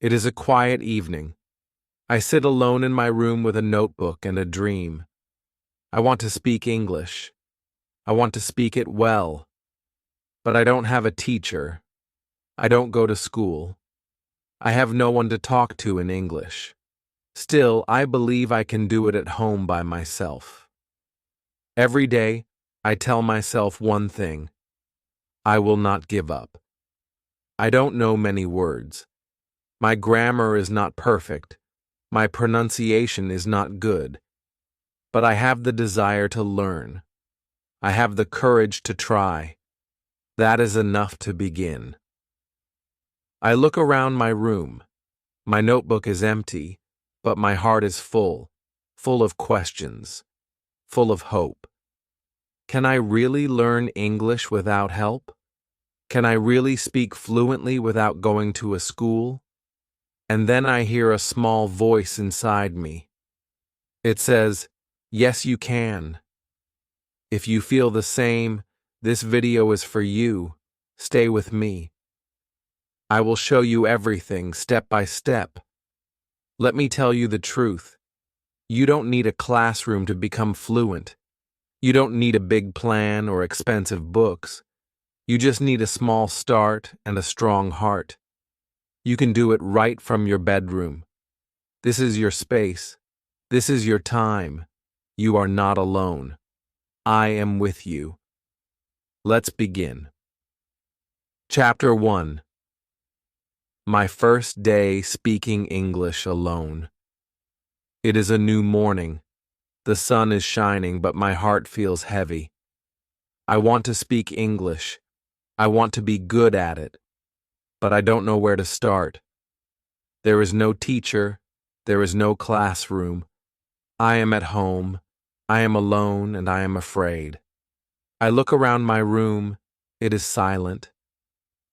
It is a quiet evening. I sit alone in my room with a notebook and a dream. I want to speak English. I want to speak it well. But I don't have a teacher. I don't go to school. I have no one to talk to in English. Still, I believe I can do it at home by myself. Every day, I tell myself one thing. I will not give up. I don't know many words. My grammar is not perfect. My pronunciation is not good. But I have the desire to learn. I have the courage to try. That is enough to begin. I look around my room. My notebook is empty, but my heart is full of questions, full of hope. Can I really learn English without help? Can I really speak fluently without going to a school? And then I hear a small voice inside me. It says, "Yes, you can." If you feel the same, this video is for you. Stay with me. I will show you everything step by step. Let me tell you the truth. You don't need a classroom to become fluent. You don't need a big plan or expensive books. You just need a small start and a strong heart. You can do it right from your bedroom. This is your space. This is your time. You are not alone. I am with you. Let's begin. Chapter 1. My first day speaking English alone. It is a new morning. The sun is shining, but my heart feels heavy. I want to speak English. I want to be good at it. But I don't know where to start. There is no teacher. There is no classroom. I am at home. I am alone, and I am afraid. I look around my room. It is silent.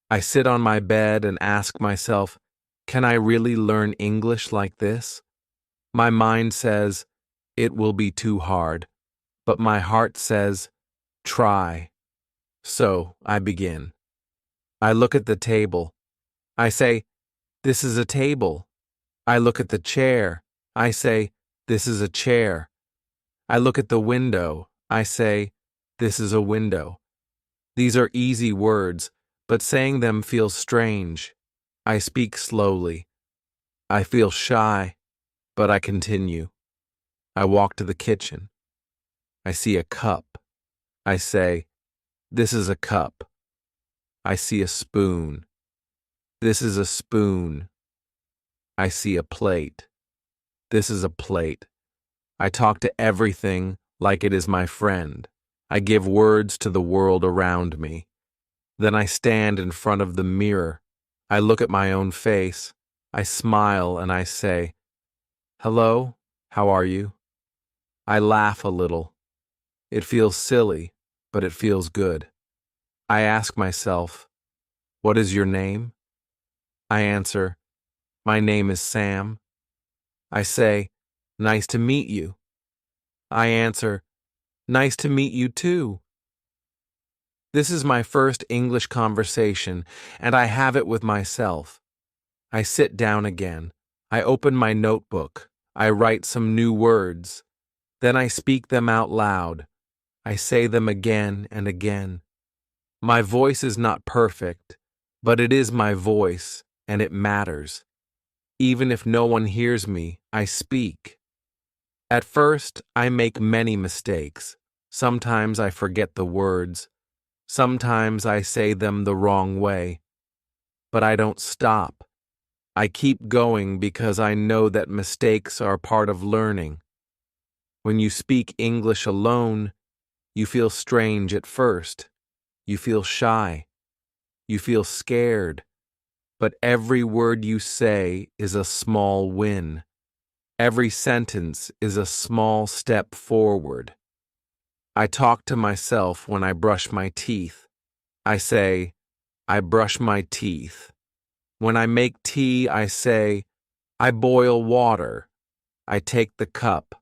I sit on my bed and ask myself, can I really learn English like this? My mind says, it will be too hard. But my heart says, try. So I begin. I look at the table. I say, this is a table. I look at the chair. I say, this is a chair. I look at the window. I say, this is a window. These are easy words, but saying them feels strange. I speak slowly. I feel shy, but I continue. I walk to the kitchen. I see a cup. I say, this is a cup. I see a spoon. This is a spoon. I see a plate. This is a plate. I talk to everything like it is my friend. I give words to the world around me. Then I stand in front of the mirror. I look at my own face. I smile and I say, hello, how are you? I laugh a little. It feels silly, but it feels good. I ask myself, what is your name? I answer, my name is Sam. I say, nice to meet you. I answer, nice to meet you too. This is my first English conversation, and I have it with myself. I sit down again. I open my notebook. I write some new words. Then I speak them out loud. I say them again and again. My voice is not perfect, but it is my voice, and it matters. Even if no one hears me, I speak. At first, I make many mistakes. Sometimes I forget the words. Sometimes I say them the wrong way. But I don't stop. I keep going because I know that mistakes are part of learning. When you speak English alone, you feel strange at first. You feel shy. You feel scared. But every word you say is a small win. Every sentence is a small step forward. I talk to myself when I brush my teeth. I say, I brush my teeth. When I make tea, I say, I boil water. I take the cup.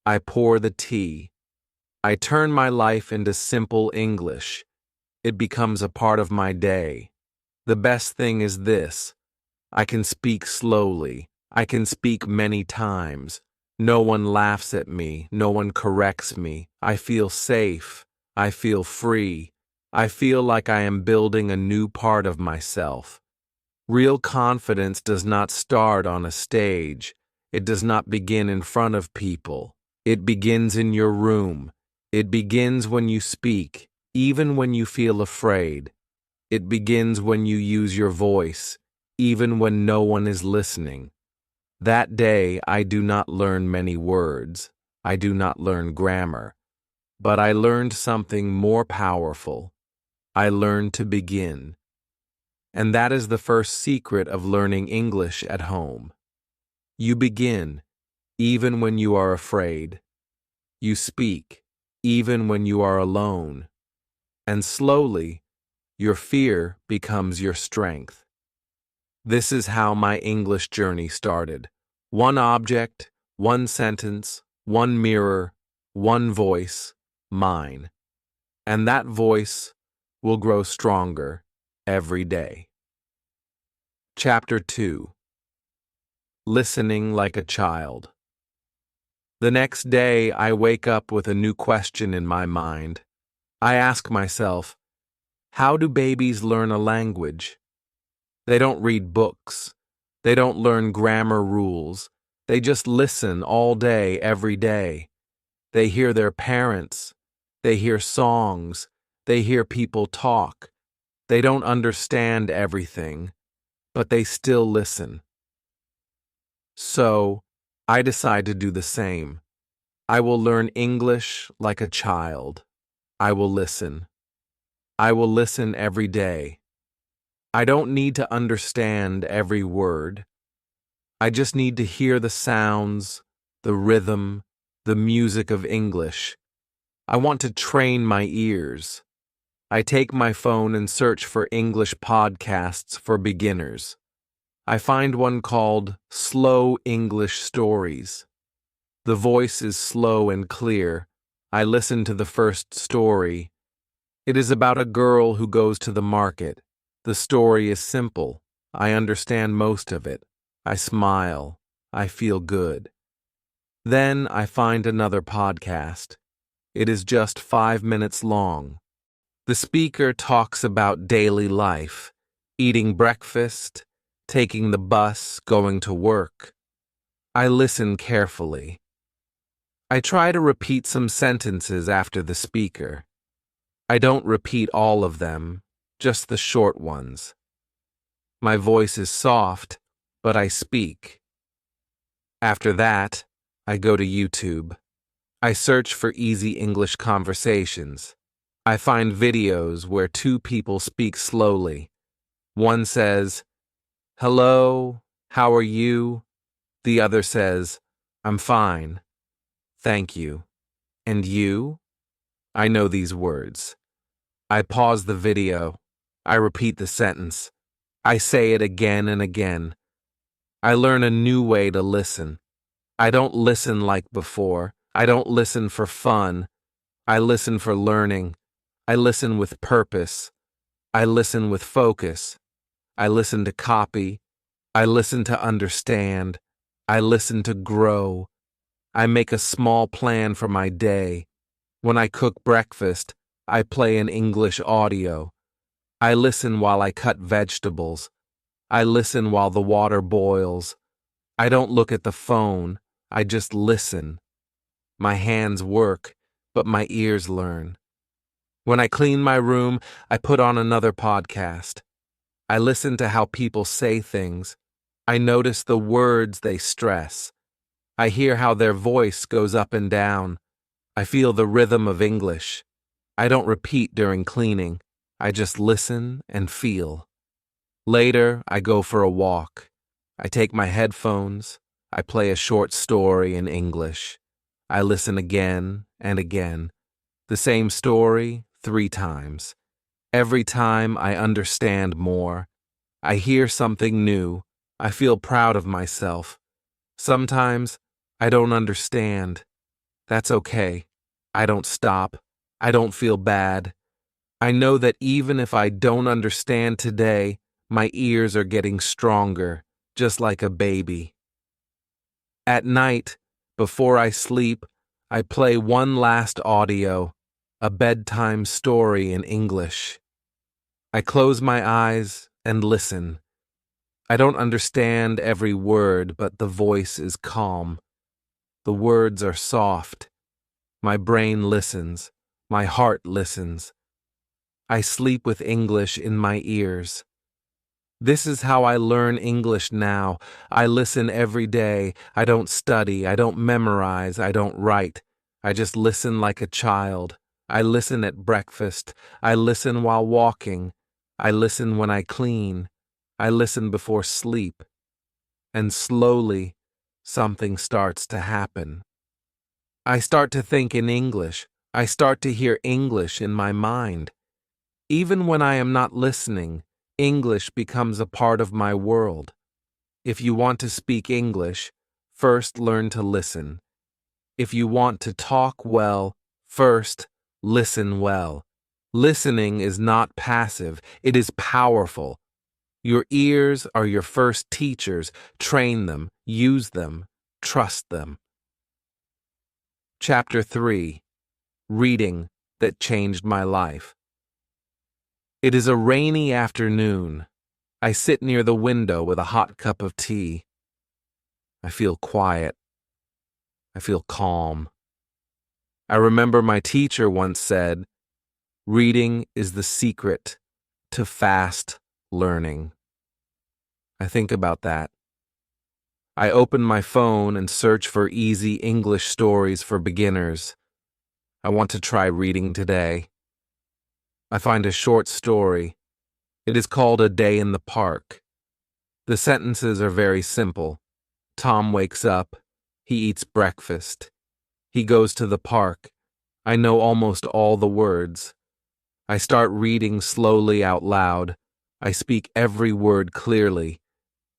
I pour the tea. I turn my life into simple English. It becomes a part of my day. The best thing is this. I can speak slowly. I can speak many times. No one laughs at me. No one corrects me. I feel safe. I feel free. I feel like I am building a new part of myself. Real confidence does not start on a stage. It does not begin in front of people. It begins in your room. It begins when you speak, even when you feel afraid. It begins when you use your voice, even when no one is listening. That day, I do not learn many words. I do not learn grammar. But I learned something more powerful. I learned to begin. And that is the first secret of learning English at home. You begin, even when you are afraid. You speak, even when you are alone. And slowly, your fear becomes your strength. This is how my English journey started. One object, one sentence, one mirror, one voice, mine. And that voice will grow stronger every day. Chapter 2. Listening like a child. The next day, I wake up with a new question in my mind. I ask myself, how do babies learn a language? They don't read books. They don't learn grammar rules. They just listen all day, every day. They hear their parents. They hear songs. They hear people talk. They don't understand everything, but they still listen. So, I decide to do the same. I will learn English like a child. I will listen. I will listen every day. I don't need to understand every word. I just need to hear the sounds, the rhythm, the music of English. I want to train my ears. I take my phone and search for English podcasts for beginners. I find one called Slow English Stories. The voice is slow and clear. I listen to the first story. It is about a girl who goes to the market. The story is simple. I understand most of it. I smile. I feel good. Then I find another podcast. It is just 5 minutes long. The speaker talks about daily life, eating breakfast, taking the bus, going to work. I listen carefully. I try to repeat some sentences after the speaker. I don't repeat all of them, just the short ones. My voice is soft, but I speak. After that, I go to YouTube. I search for easy English conversations. I find videos where two people speak slowly. One says, "Hello, how are you?" The other says, "I'm fine. Thank you." "And you?" I know these words. I pause the video. I repeat the sentence. I say it again and again. I learn a new way to listen. I don't listen like before. I don't listen for fun. I listen for learning. I listen with purpose. I listen with focus. I listen to copy. I listen to understand. I listen to grow. I make a small plan for my day. When I cook breakfast, I play an English audio. I listen while I cut vegetables. I listen while the water boils. I don't look at the phone. I just listen. My hands work, but my ears learn. When I clean my room, I put on another podcast. I listen to how people say things. I notice the words they stress. I hear how their voice goes up and down. I feel the rhythm of English. I don't repeat during cleaning. I just listen and feel. Later, I go for a walk. I take my headphones. I play a short story in English. I listen again and again. The same story 3 times. Every time I understand more. I hear something new. I feel proud of myself. Sometimes I don't understand. That's okay. I don't stop. I don't feel bad. I know that even if I don't understand today, My ears are getting stronger, just like a baby. At night, before I sleep, I play one last audio, a bedtime story in English. I close my eyes and listen. I don't understand every word, but the voice is calm. The words are soft. My brain listens. My heart listens. I sleep with English in my ears. This is how I learn English now. I listen every day. I don't study. I don't memorize. I don't write. I just listen like a child. I listen at breakfast. I listen while walking. I listen when I clean. I listen before sleep. And slowly, something starts to happen. I start to think in English. I start to hear English in my mind. Even when I am not listening, English becomes a part of my world. If you want to speak English, first learn to listen. If you want to talk well, first listen well. Listening is not passive, it is powerful. Your ears are your first teachers. Train them, use them, trust them. Chapter 3. Reading that changed my life. It is a rainy afternoon. I sit near the window with a hot cup of tea. I feel quiet. I feel calm. I remember my teacher once said, "Reading is the secret to fast learning." I think about that. I open my phone and search for easy English stories for beginners. I want to try reading today. I find a short story. It is called A Day in the Park. The sentences are very simple. Tom wakes up. He eats breakfast. He goes to the park. I know almost all the words. I start reading slowly out loud. I speak every word clearly.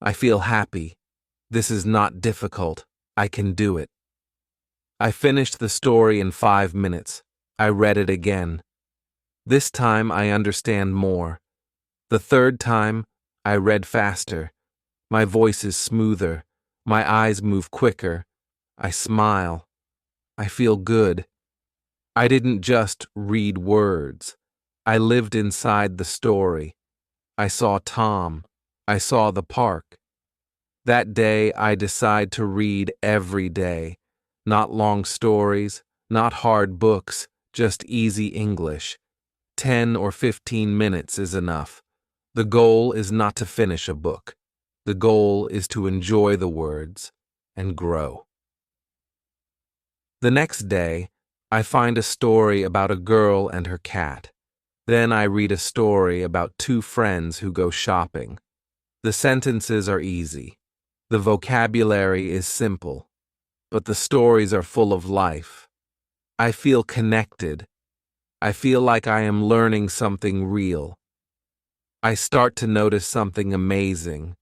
I feel happy. This is not difficult. I can do it. I finished the story in 5 minutes. I read it again. This time I understand more. The third time, I read faster. My voice is smoother. My eyes move quicker. I smile. I feel good. I didn't just read words. I lived inside the story. I saw Tom. I saw the park. That day, I decide to read every day. Not long stories, not hard books, just easy English. 10 or 15 minutes is enough. The goal is not to finish a book. The goal is to enjoy the words and grow. The next day, I find a story about a girl and her cat. Then I read a story about two friends who go shopping. The sentences are easy. The vocabulary is simple. But the stories are full of life. I feel connected. I feel like I am learning something real. I start to notice something amazing.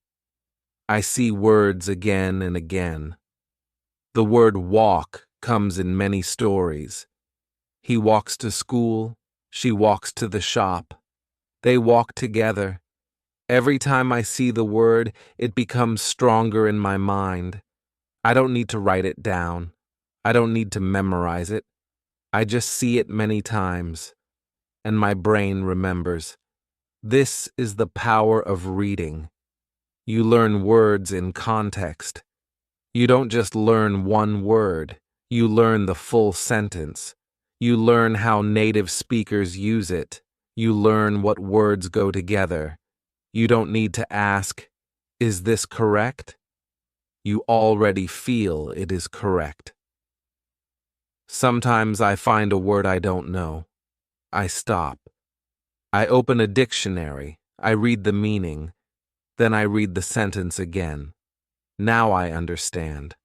I see words again and again. The word walk comes in many stories. He walks to school. She walks to the shop. They walk together. Every time I see the word, it becomes stronger in my mind. I don't need to write it down. I don't need to memorize it. I just see it many times, and my brain remembers. This is the power of reading. You learn words in context. You don't just learn one word. You learn the full sentence. You learn how native speakers use it. You learn what words go together. You don't need to ask, "Is this correct?" You already feel it is correct. Sometimes I find a word I don't know. I stop. I open a dictionary. I read the meaning. Then I read the sentence again. Now I understand.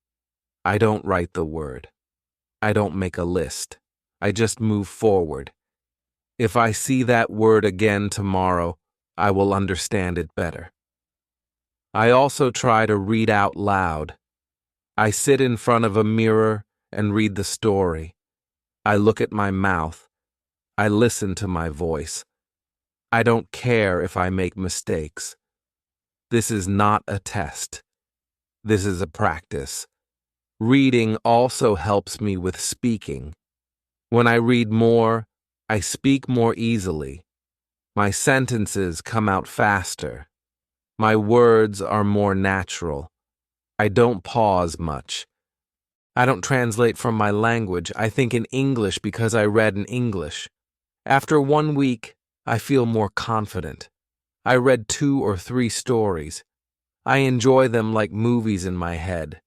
I don't write the word. I don't make a list. I just move forward. If I see that word again tomorrow, I will understand it better. I also try to read out loud. I sit in front of a mirror and read the story. I look at my mouth. I listen to my voice. I don't care if I make mistakes. This is not a test. This is a practice. Reading also helps me with speaking. When I read more, I speak more easily. My sentences come out faster. My words are more natural. I don't pause much. I don't translate from my language. I think in English because I read in English. After 1 week, I feel more confident. I read 2 or 3 stories. I enjoy them like movies in my head.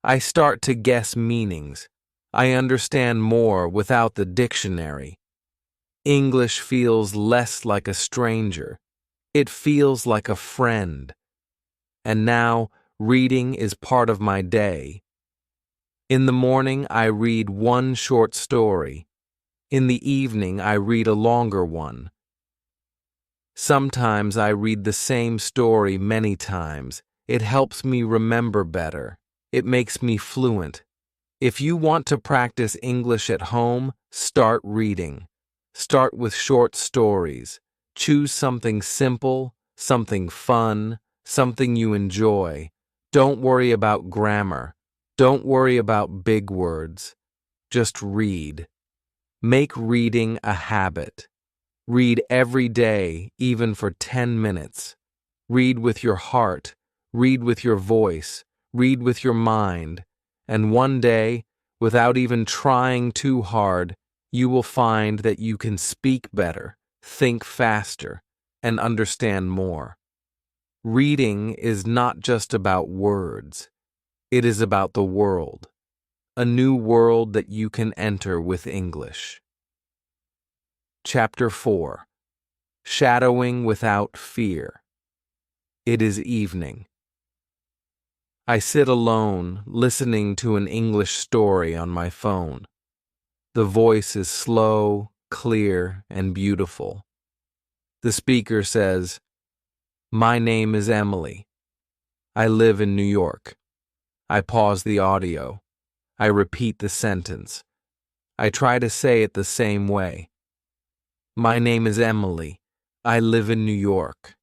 I start to guess meanings. I understand more without the dictionary. English feels less like a stranger. It feels like a friend. And now, reading is part of my day. In the morning, I read 1 short story. In the evening, I read a longer one. Sometimes I read the same story many times. It helps me remember better. It makes me fluent. If you want to practice English at home, start reading. Start with short stories. Choose something simple, something fun, something you enjoy. Don't worry about grammar. Don't worry about big words. Just read. Make reading a habit. Read every day, even for 10 minutes. Read with your heart. Read with your voice. Read with your mind. And one day, without even trying too hard, you will find that you can speak better, think faster, and understand more. Reading is not just about words. It is about the world. A new world that you can enter with English. Chapter 4. Shadowing Without Fear. It is evening. I sit alone, listening to an English story on my phone. The voice is slow, clear, and beautiful. The speaker says, "My name is Emily. I live in New York." I pause the audio. I repeat the sentence. I try to say it the same way. "My name is Emily. I live in New York."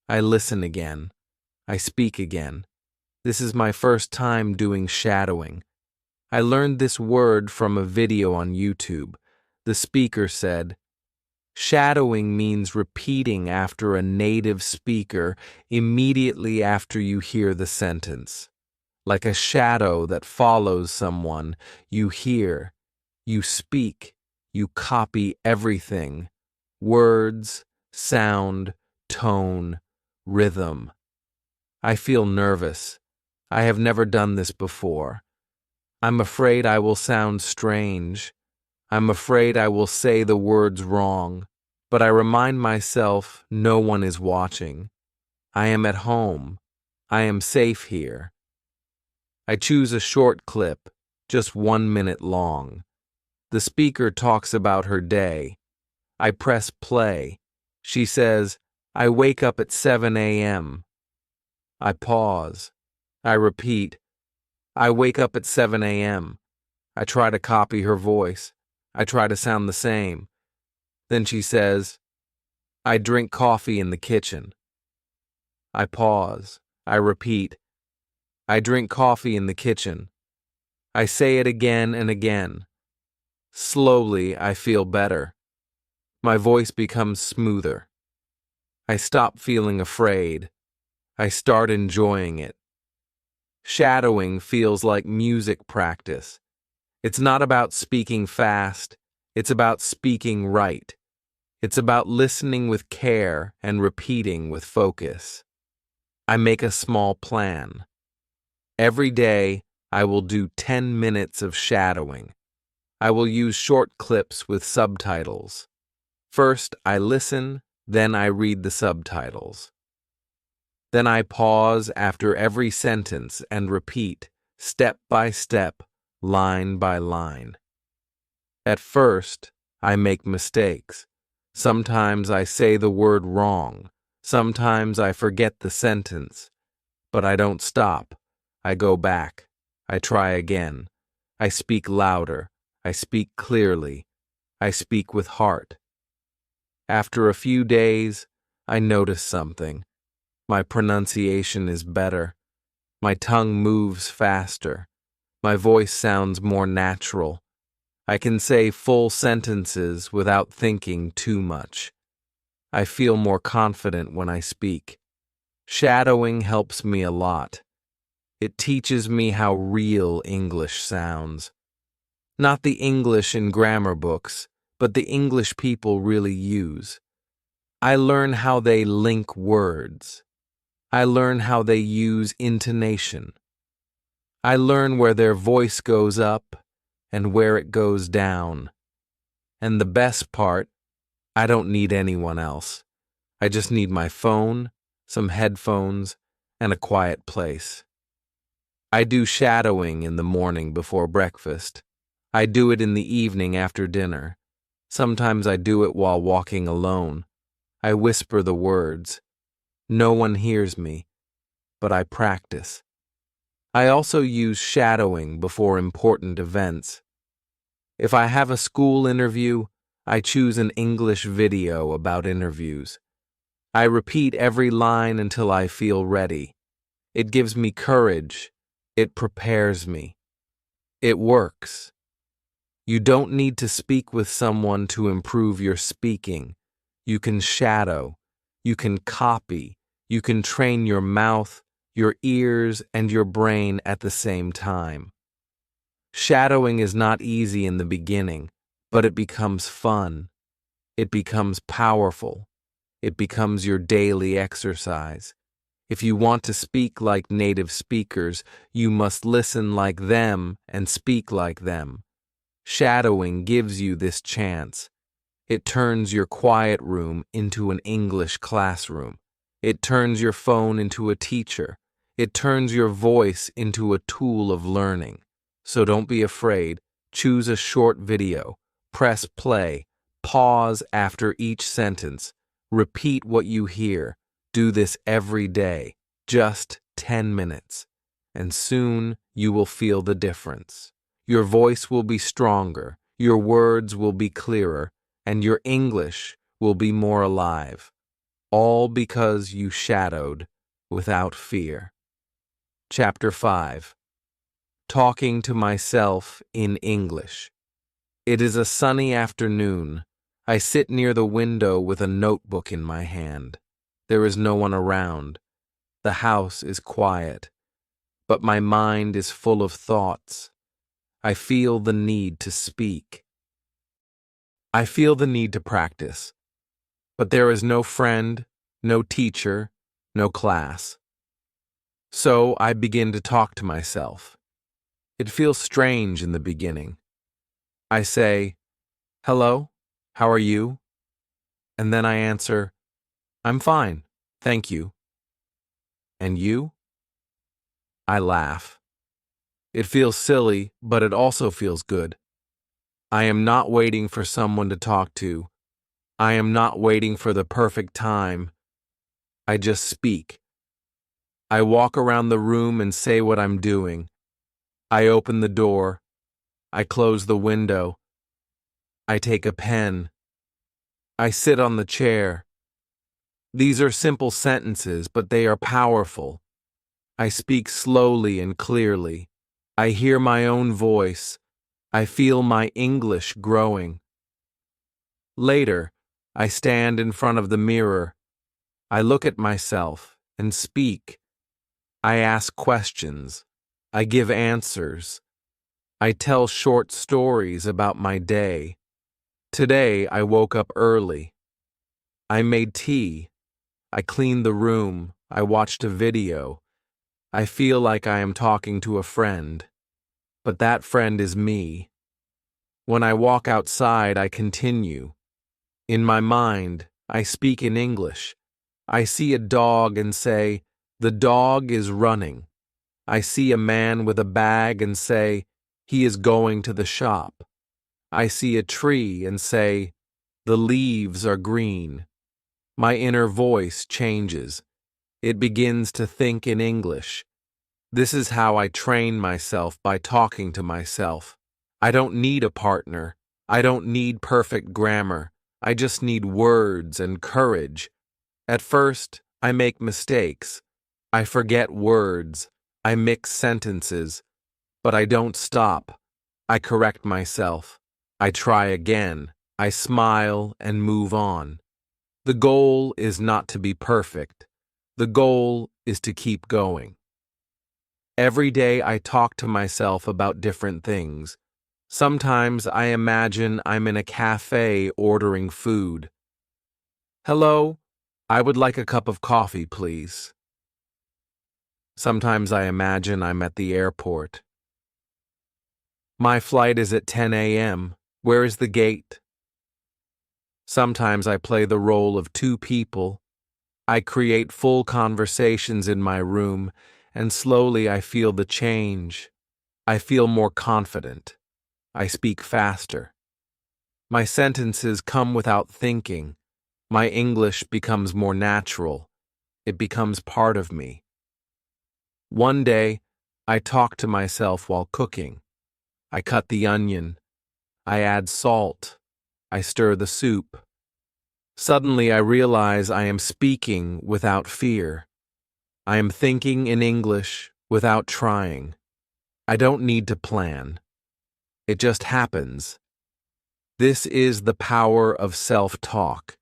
I listen again. I speak again. This is my first time doing shadowing. I learned this word from a video on YouTube. The speaker said, "Shadowing means repeating after a native speaker immediately after you hear the sentence. Like a shadow that follows someone, you hear, you speak, you copy everything. Words, sound, tone, rhythm." I feel nervous. I have never done this before. I'm afraid I will sound strange. I'm afraid I will say the words wrong. But I remind myself no one is watching. I am at home. I am safe here. I choose a short clip, just 1 minute long. The speaker talks about her day. I press play. She says, "I wake up at 7 a.m. I pause. I repeat, "I wake up at 7 a.m. I try to copy her voice. I try to sound the same. Then she says, "I drink coffee in the kitchen." I pause. I repeat, "I drink coffee in the kitchen." I say it again and again. Slowly, I feel better. My voice becomes smoother. I stop feeling afraid. I start enjoying it. Shadowing feels like music practice. It's not about speaking fast. It's about speaking right. It's about listening with care and repeating with focus. I make a small plan. Every day, I will do 10 minutes of shadowing. I will use short clips with subtitles. First, I listen, then I read the subtitles. Then I pause after every sentence and repeat, step by step, line by line. At first, I make mistakes. Sometimes I say the word wrong. Sometimes I forget the sentence. But I don't stop. I go back. I try again. I speak louder. I speak clearly. I speak with heart. After a few days, I notice something. My pronunciation is better. My tongue moves faster. My voice sounds more natural. I can say full sentences without thinking too much. I feel more confident when I speak. Shadowing helps me a lot. It teaches me how real English sounds. Not the English in grammar books, but the English people really use. I learn how they link words. I learn how they use intonation. I learn where their voice goes up and where it goes down. And the best part, I don't need anyone else. I just need my phone, some headphones, and a quiet place. I do shadowing in the morning before breakfast. I do it in the evening after dinner. Sometimes I do it while walking alone. I whisper the words. No one hears me, but I practice. I also use shadowing before important events. If I have a school interview, I choose an English video about interviews. I repeat every line until I feel ready. It gives me courage. It prepares me. It works. You don't need to speak with someone to improve your speaking. You can shadow. You can copy. You can train your mouth, your ears, and your brain at the same time. Shadowing is not easy in the beginning, but it becomes fun. It becomes powerful. It becomes your daily exercise. If you want to speak like native speakers, you must listen like them and speak like them. Shadowing gives you this chance. It turns your quiet room into an English classroom. It turns your phone into a teacher. It turns your voice into a tool of learning. So don't be afraid. Choose a short video. Press play. Pause after each sentence. Repeat what you hear. Do this every day, just 10 minutes. And soon you will feel the difference. Your voice will be stronger. Your words will be clearer. And your English will be more alive. All because you shadowed without fear. Chapter 5. Talking to myself in English. It is a sunny afternoon. I sit near the window with a notebook in my hand. There is no one around. The house is quiet. But my mind is full of thoughts. I feel the need to speak. I feel the need to practice. But there is no friend, no teacher, no class. So I begin to talk to myself. It feels strange in the beginning. I say, "Hello, how are you?" And then I answer, "I'm fine, thank you." And you? I laugh. It feels silly, but it also feels good. I am not waiting for someone to talk to. I am not waiting for the perfect time. I just speak. I walk around the room and say what I'm doing. I open the door. I close the window. I take a pen. I sit on the chair. These are simple sentences, but they are powerful. I speak slowly and clearly. I hear my own voice. I feel my English growing. Later, I stand in front of the mirror. I look at myself and speak. I ask questions. I give answers. I tell short stories about my day. Today, I woke up early. I made tea. I cleaned the room. I watched a video. I feel like I am talking to a friend. But that friend is me. When I walk outside, I continue. In my mind, I speak in English. I see a dog and say, "The dog is running." I see a man with a bag and say, "He is going to the shop." I see a tree and say, "The leaves are green." My inner voice changes. It begins to think in English. This is how I train myself, by talking to myself. I don't need a partner. I don't need perfect grammar. I just need words and courage. At first, I make mistakes. I forget words. I mix sentences. But I don't stop. I correct myself. I try again. I smile and move on. The goal is not to be perfect. The goal is to keep going. Every day I talk to myself about different things. Sometimes I imagine I'm in a cafe ordering food. Hello, I would like a cup of coffee, please. Sometimes I imagine I'm at the airport. My flight is at 10 a.m. Where is the gate? Sometimes I play the role of two people. I create full conversations in my room, and slowly I feel the change. I feel more confident. I speak faster. My sentences come without thinking. My English becomes more natural. It becomes part of me. One day, I talk to myself while cooking. I cut the onion. I add salt. I stir the soup. Suddenly, I realize I am speaking without fear. I am thinking in English without trying. I don't need to plan. It just happens. This is the power of self-talk.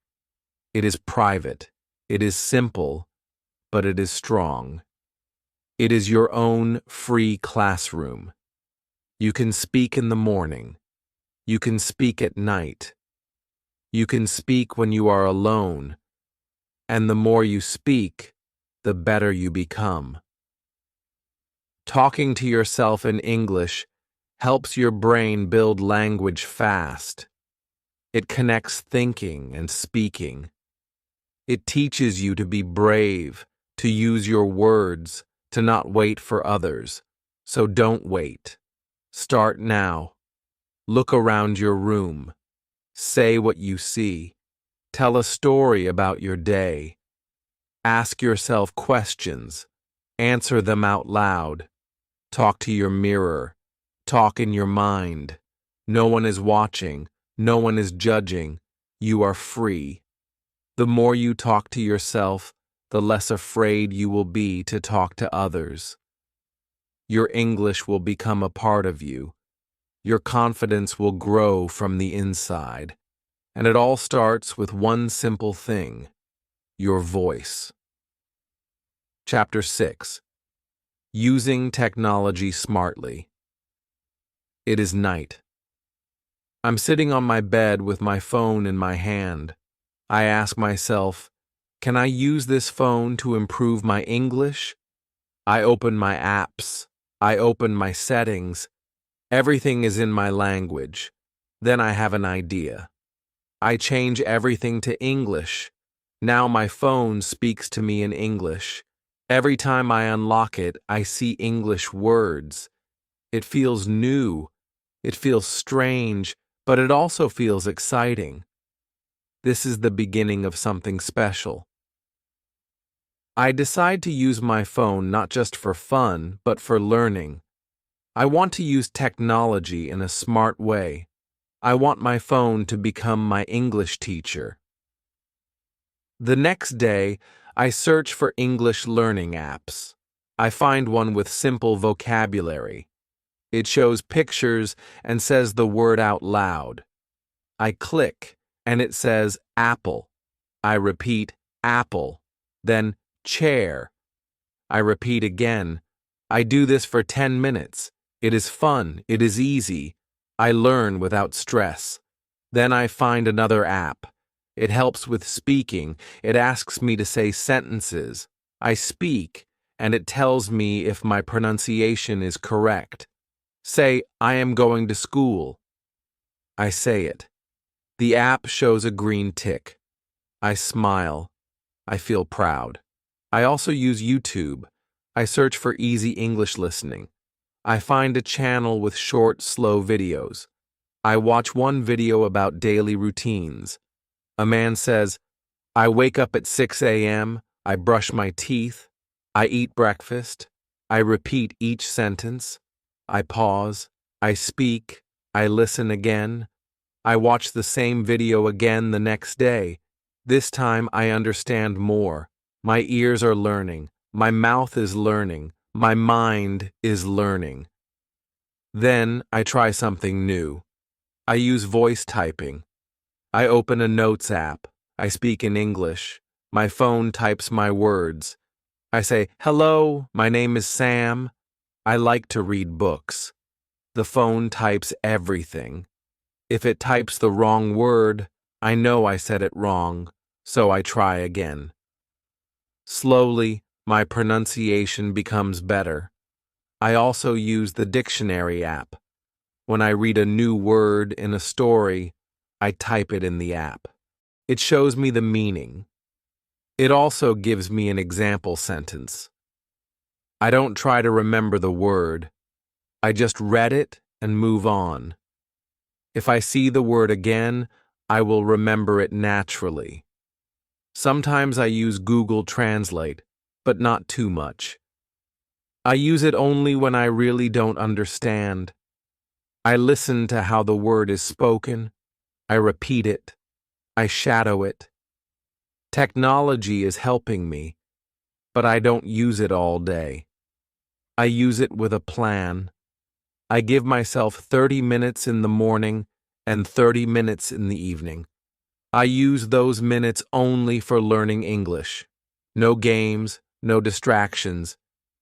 It is private. It is simple, but it is strong. It is your own free classroom. You can speak in the morning. You can speak at night. You can speak when you are alone. And the more you speak, the better you become. Talking to yourself in English helps your brain build language fast. It connects thinking and speaking. It teaches you to be brave, to use your words, to not wait for others. So don't wait. Start now. Look around your room. Say what you see. Tell a story about your day. Ask yourself questions. Answer them out loud. Talk to your mirror. Talk in your mind. No one is watching. No one is judging. You are free. The more you talk to yourself, the less afraid you will be to talk to others. Your English will become a part of you. Your confidence will grow from the inside. And it all starts with one simple thing: your voice. Chapter 6. Using Technology Smartly. It is night. I'm sitting on my bed with my phone in my hand. I ask myself, can I use this phone to improve my English? I open my apps. I open my settings. Everything is in my language. Then I have an idea. I change everything to English. Now my phone speaks to me in English. Every time I unlock it, I see English words. It feels new. It feels strange, but it also feels exciting. This is the beginning of something special. I decide to use my phone not just for fun, but for learning. I want to use technology in a smart way. I want my phone to become my English teacher. The next day, I search for English learning apps. I find one with simple vocabulary. It shows pictures and says the word out loud. I click, and it says apple. I repeat apple, then chair. I repeat again. I do this for 10 minutes. It is fun. It is easy. I learn without stress. Then I find another app. It helps with speaking. It asks me to say sentences. I speak, and it tells me if my pronunciation is correct. Say, I am going to school. I say it. The app shows a green tick. I smile. I feel proud. I also use YouTube. I search for easy English listening. I find a channel with short, slow videos. I watch one video about daily routines. A man says, I wake up at 6 a.m., I brush my teeth, I eat breakfast, I repeat each sentence, I pause, I speak, I listen again, I watch the same video again the next day. This time I understand more. My ears are learning. My mouth is learning. My mind is learning. Then I try something new. I use voice typing. I open a notes app. I speak in English. My phone types my words. I say, "Hello, my name is Sam. I like to read books." The phone types everything. If it types the wrong word, I know I said it wrong, so I try again. Slowly, my pronunciation becomes better. I also use the dictionary app. When I read a new word in a story, I type it in the app. It shows me the meaning. It also gives me an example sentence. I don't try to remember the word. I just read it and move on. If I see the word again, I will remember it naturally. Sometimes I use Google Translate, but not too much. I use it only when I really don't understand. I listen to how the word is spoken. I repeat it. I shadow it. Technology is helping me, but I don't use it all day. I use it with a plan. I give myself 30 minutes in the morning and 30 minutes in the evening. I use those minutes only for learning English. No games, no distractions.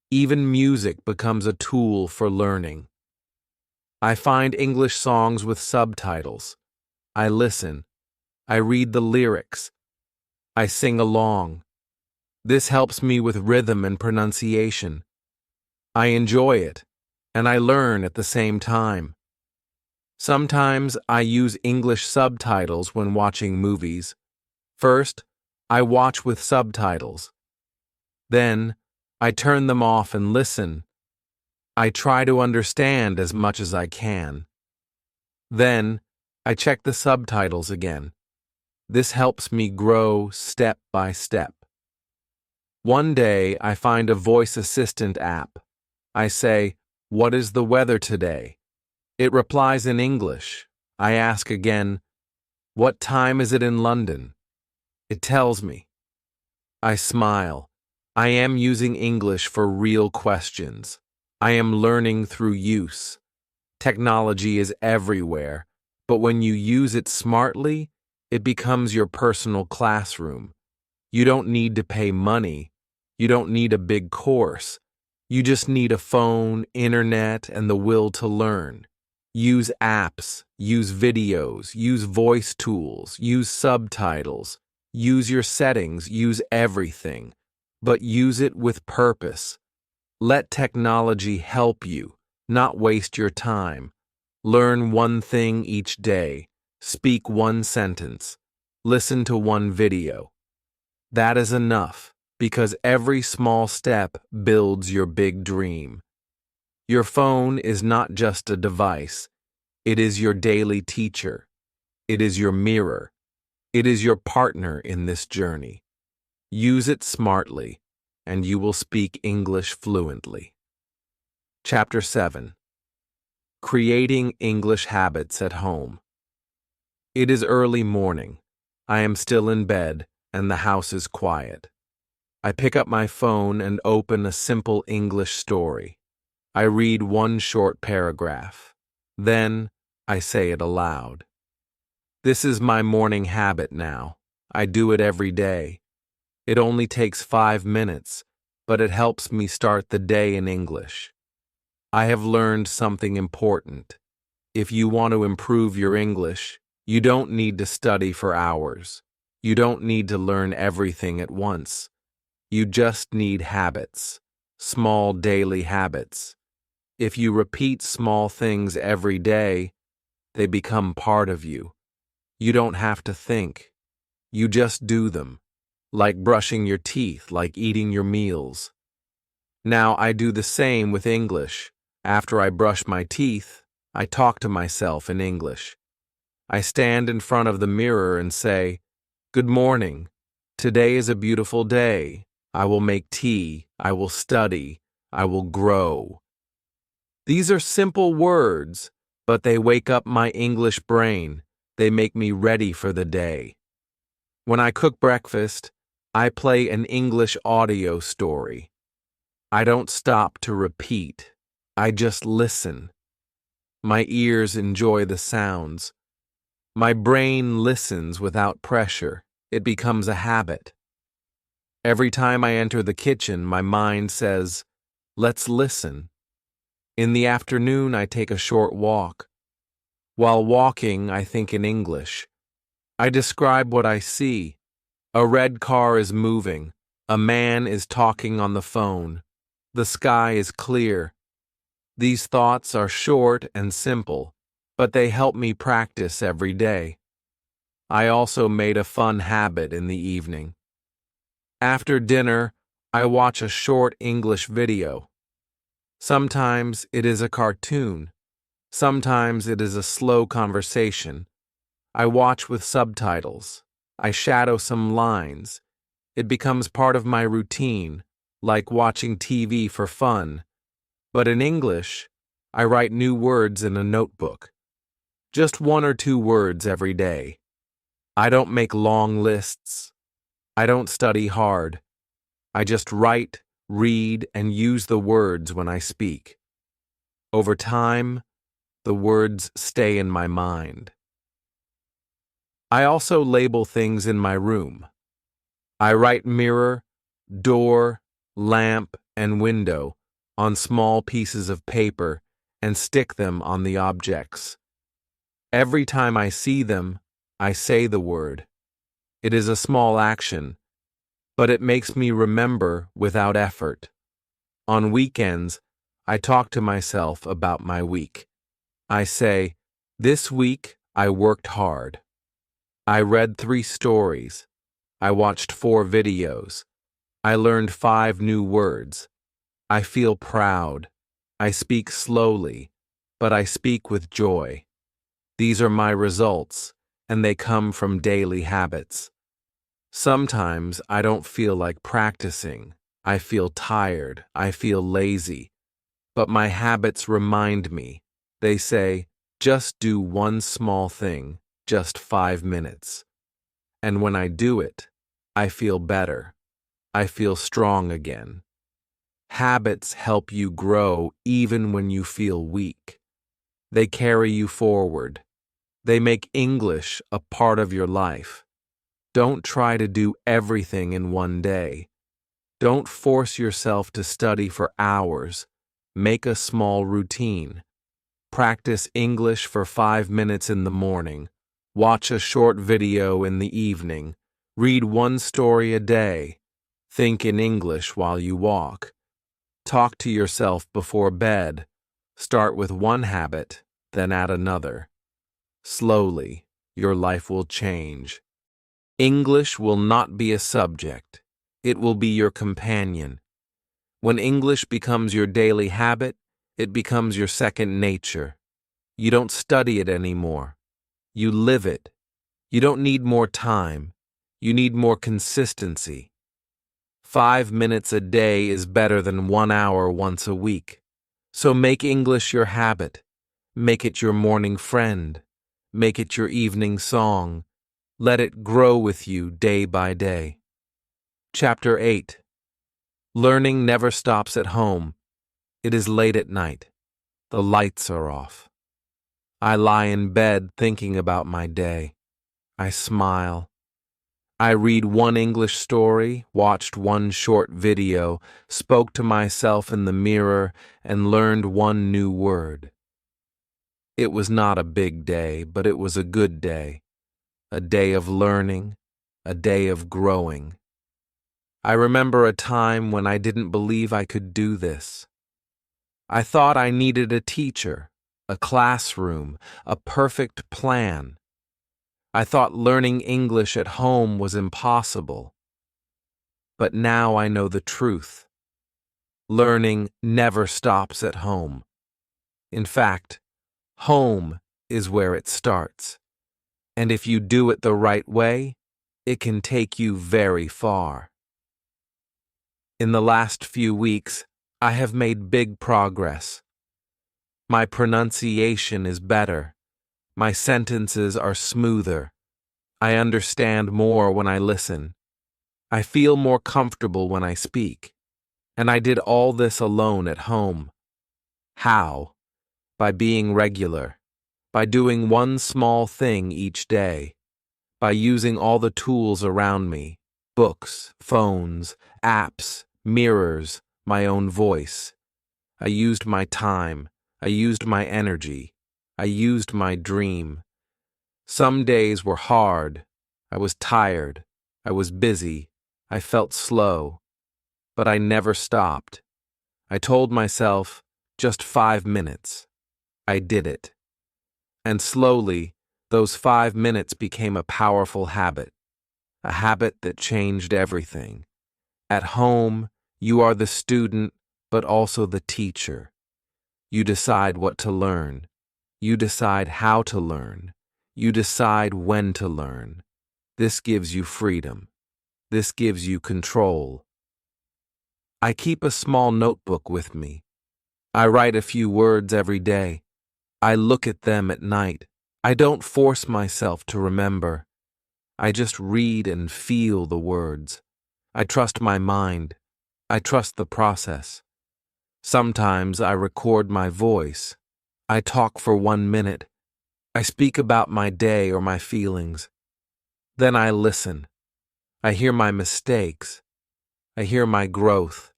Even music becomes a tool for learning. I find English songs with subtitles. I listen. I read the lyrics. I sing along. This helps me with rhythm and pronunciation. I enjoy it, and I learn at the same time. Sometimes I use English subtitles when watching movies. First, I watch with subtitles. Then, I turn them off and listen. I try to understand as much as I can. Then, I check the subtitles again. This helps me grow step by step. One day, I find a voice assistant app. I say, "What is the weather today?" It replies in English. I ask again, "What time is it in London?" It tells me. I smile. I am using English for real questions. I am learning through use. Technology is everywhere, but when you use it smartly, it becomes your personal classroom. You don't need to pay money. You don't need a big course. You just need a phone, internet, and the will to learn. Use apps, use videos, use voice tools, use subtitles, use your settings, use everything, but use it with purpose. Let technology help you, not waste your time. Learn one thing each day, speak one sentence, listen to one video. That is enough, because every small step builds your big dream. Your phone is not just a device. It is your daily teacher. It is your mirror. It is your partner in this journey. Use it smartly, and you will speak English fluently. Chapter 7. Creating English Habits at Home. It is early morning. I am still in bed, and the house is quiet. I pick up my phone and open a simple English story. I read one short paragraph. Then, I say it aloud. This is my morning habit now. I do it every day. It only takes 5 minutes, but it helps me start the day in English. I have learned something important. If you want to improve your English, you don't need to study for hours. You don't need to learn everything at once. You just need habits, small daily habits. If you repeat small things every day, they become part of you. You don't have to think. You just do them, like brushing your teeth, like eating your meals. Now I do the same with English. After I brush my teeth, I talk to myself in English. I stand in front of the mirror and say, "Good morning. Today is a beautiful day. I will make tea. I will study. I will grow." These are simple words, but they wake up my English brain. They make me ready for the day. When I cook breakfast, I play an English audio story. I don't stop to repeat. I just listen. My ears enjoy the sounds. My brain listens without pressure. It becomes a habit. Every time I enter the kitchen, my mind says, "Let's listen." In the afternoon, I take a short walk. While walking, I think in English. I describe what I see. A red car is moving. A man is talking on the phone. The sky is clear. These thoughts are short and simple, but they help me practice every day. I also made a fun habit in the evening. After dinner, I watch a short English video. Sometimes it is a cartoon. Sometimes it is a slow conversation. I watch with subtitles. I shadow some lines. It becomes part of my routine, like watching TV for fun. But in English, I write new words in a notebook. Just 1 or 2 words every day. I don't make long lists. I don't study hard. I just write, read, and use the words when I speak. Over time, the words stay in my mind. I also label things in my room. I write mirror, door, lamp, and window on small pieces of paper and stick them on the objects. Every time I see them, I say the word. It is a small action, but it makes me remember without effort. On weekends, I talk to myself about my week. I say, "This week I worked hard. I read 3 stories. I watched 4 videos. I learned 5 new words. I feel proud. I speak slowly, but I speak with joy. These are my results, and they come from daily habits." Sometimes I don't feel like practicing. I feel tired. I feel lazy. But my habits remind me. They say, just do one small thing, just 5 minutes. And when I do it, I feel better. I feel strong again. Habits help you grow even when you feel weak. They carry you forward. They make English a part of your life. Don't try to do everything in one day. Don't force yourself to study for hours. Make a small routine. Practice English for 5 minutes in the morning. Watch a short video in the evening. Read 1 story a day. Think in English while you walk. Talk to yourself before bed. Start with one habit, then add another. Slowly, your life will change. English will not be a subject. It will be your companion. When English becomes your daily habit, it becomes your second nature. You don't study it anymore. You live it. You don't need more time. You need more consistency. 5 minutes a day is better than 1 hour once a week. So make English your habit. Make it your morning friend. Make it your evening song. Let it grow with you day by day. Chapter 8. Learning never stops at home. It is late at night. The lights are off. I lie in bed thinking about my day. I smile. I read 1 English story, watched 1 short video, spoke to myself in the mirror, and learned 1 new word. It was not a big day, but it was a good day. A day of learning, a day of growing. I remember a time when I didn't believe I could do this. I thought I needed a teacher, a classroom, a perfect plan. I thought learning English at home was impossible. But now I know the truth. Learning never stops at home. In fact, home is where it starts. And if you do it the right way, it can take you very far. In the last few weeks, I have made big progress. My pronunciation is better. My sentences are smoother. I understand more when I listen. I feel more comfortable when I speak. And I did all this alone at home. How? By being regular. By doing one small thing each day. By using all the tools around me. Books, phones, apps, mirrors, my own voice. I used my time. I used my energy. I used my dream. Some days were hard. I was tired. I was busy. I felt slow. But I never stopped. I told myself, just 5 minutes. I did it. And slowly, those 5 minutes became a powerful habit. A habit that changed everything. At home, you are the student, but also the teacher. You decide what to learn. You decide how to learn. You decide when to learn. This gives you freedom. This gives you control. I keep a small notebook with me. I write a few words every day. I look at them at night. I don't force myself to remember. I just read and feel the words. I trust my mind. I trust the process. Sometimes I record my voice. I talk for 1 minute. I speak about my day or my feelings. Then I listen. I hear my mistakes. I hear my growth.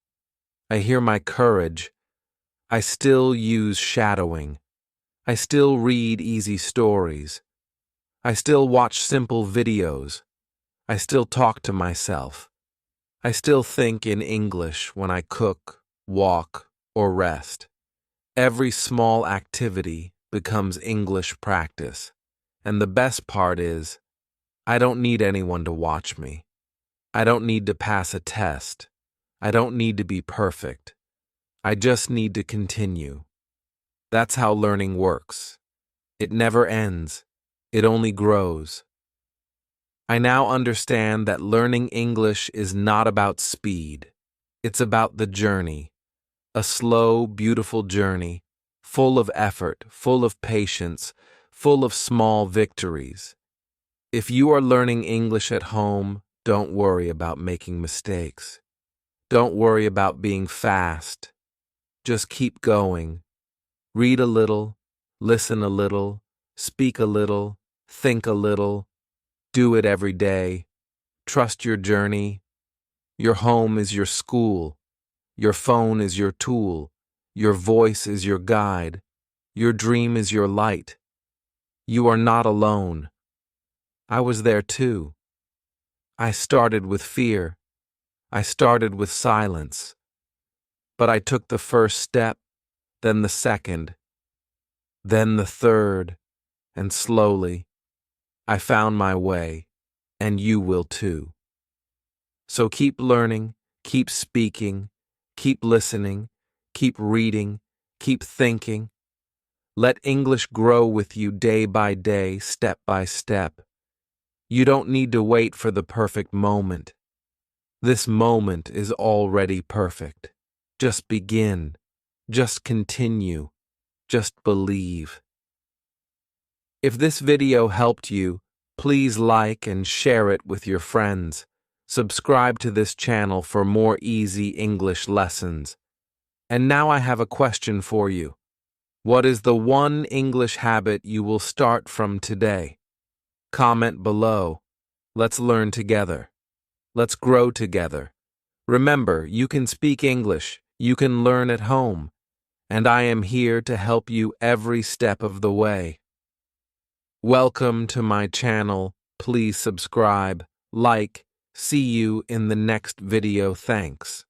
I hear my courage. I still use shadowing. I still read easy stories. I still watch simple videos. I still talk to myself. I still think in English when I cook, walk, or rest. Every small activity becomes English practice. And the best part is, I don't need anyone to watch me. I don't need to pass a test. I don't need to be perfect. I just need to continue. That's how learning works. It never ends. It only grows. I now understand that learning English is not about speed. It's about the journey. A slow, beautiful journey, full of effort, full of patience, full of small victories. If you are learning English at home, don't worry about making mistakes. Don't worry about being fast. Just keep going. Read a little, listen a little, speak a little, think a little. Do it every day. Trust your journey. Your home is your school. Your phone is your tool. Your voice is your guide. Your dream is your light. You are not alone. I was there too. I started with fear. I started with silence. But I took the first step, then the second, then the third, and slowly, I found my way, and you will too. So keep learning, keep speaking, keep listening, keep reading, keep thinking. Let English grow with you day by day, step by step. You don't need to wait for the perfect moment. This moment is already perfect. Just begin. Just continue. Just believe. If this video helped you, please like and share it with your friends. Subscribe to this channel for more easy English lessons. And now I have a question for you. What is the one English habit you will start from today? Comment below. Let's learn together. Let's grow together. Remember, you can speak English. You can learn at home. And I am here to help you every step of the way. Welcome to my channel. Please subscribe, like. See you in the next video. Thanks.